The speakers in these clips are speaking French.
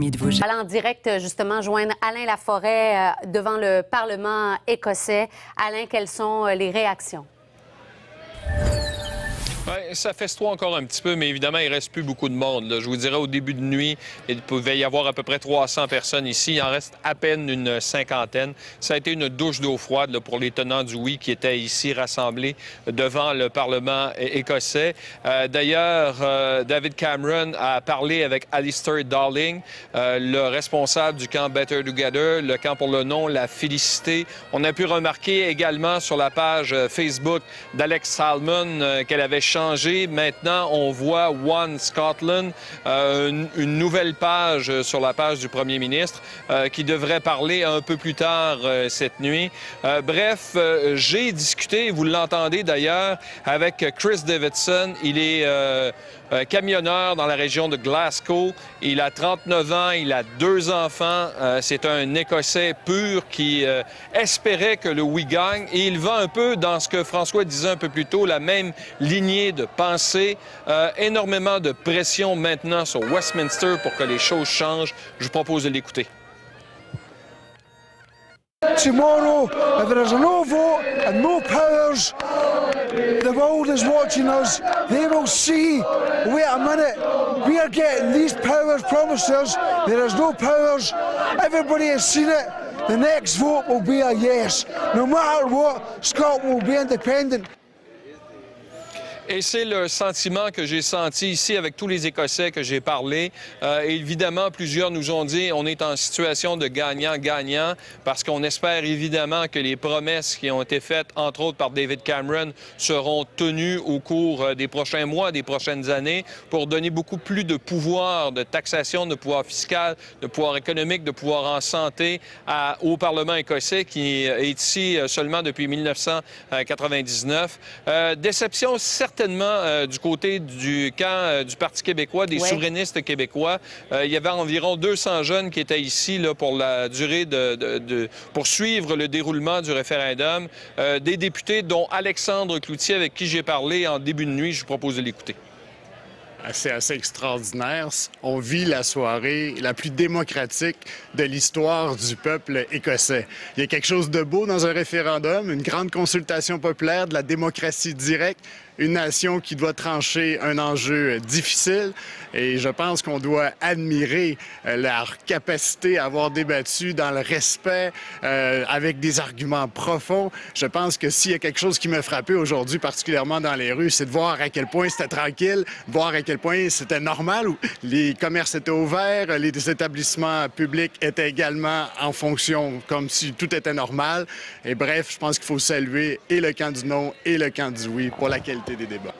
Allons en direct, justement, joindre Alain Laforêt devant le Parlement écossais. Alain, quelles sont les réactions? Ouais, ça festoie encore un petit peu, mais évidemment, il ne reste plus beaucoup de monde. Là. Je vous dirais, au début de nuit, il pouvait y avoir à peu près 300 personnes ici. Il en reste à peine une cinquantaine. Ça a été une douche d'eau froide là, pour les tenants du oui qui étaient ici rassemblés devant le Parlement écossais. D'ailleurs, David Cameron a parlé avec Alistair Darling, le responsable du camp Better Together, le camp pour le non, l'a félicité. On a pu remarquer également sur la page Facebook d'Alex Salmon qu'elle avait changé. Maintenant, on voit One Scotland, une nouvelle page sur la page du premier ministre qui devrait parler un peu plus tard cette nuit. Bref, j'ai discuté, vous l'entendez d'ailleurs, avec Chris Davidson. Il est camionneur dans la région de Glasgow. Il a 39 ans, il a 2 enfants. C'est un Écossais pur qui espérait que le oui gagne. Et il va un peu dans ce que François disait un peu plus tôt, la même lignée de pensée. Énormément de pression maintenant sur Westminster pour que les choses changent. Je vous propose de l'écouter. Tomorrow, if there is a no vote and no powers, the world is watching us. They will see, wait a minute, we are getting these powers promised us. There is no powers. Everybody has seen it. The next vote will be a yes. No matter what, Scotland will be independent. Et c'est le sentiment que j'ai senti ici avec tous les Écossais que j'ai parlé. Évidemment, plusieurs nous ont dit on est en situation de gagnant-gagnant parce qu'on espère évidemment que les promesses qui ont été faites, entre autres par David Cameron, seront tenues au cours des prochains mois, des prochaines années, pour donner beaucoup plus de pouvoir de taxation, de pouvoir fiscal, de pouvoir économique, de pouvoir en santé au Parlement écossais qui est ici seulement depuis 1999. Déception certainement du côté du camp du Parti québécois, des souverainistes québécois. Il y avait environ 200 jeunes qui étaient ici là, pour la durée pour suivre le déroulement du référendum. Des députés, dont Alexandre Cloutier, avec qui j'ai parlé en début de nuit. Je vous propose de l'écouter. C'est assez extraordinaire. On vit la soirée la plus démocratique de l'histoire du peuple écossais. Il y a quelque chose de beau dans un référendum, une grande consultation populaire, de la démocratie directe, une nation qui doit trancher un enjeu difficile. Et je pense qu'on doit admirer leur capacité à avoir débattu dans le respect, avec des arguments profonds. Je pense que s'il y a quelque chose qui m'a frappé aujourd'hui, particulièrement dans les rues, c'est de voir à quel point c'était tranquille, voir à quel point c'était normal, où les commerces étaient ouverts, les établissements publics étaient également en fonction, comme si tout était normal. Et bref, je pense qu'il faut saluer et le camp du non et le camp du oui pour la qualité des débats.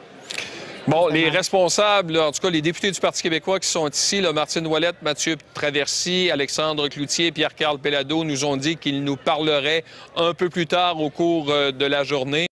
Bon, les responsables, en tout cas les députés du Parti québécois qui sont ici, là, Martine Ouellette, Mathieu Traversy, Alexandre Cloutier, Pierre-Carl Péladeau, nous ont dit qu'ils nous parleraient un peu plus tard au cours de la journée.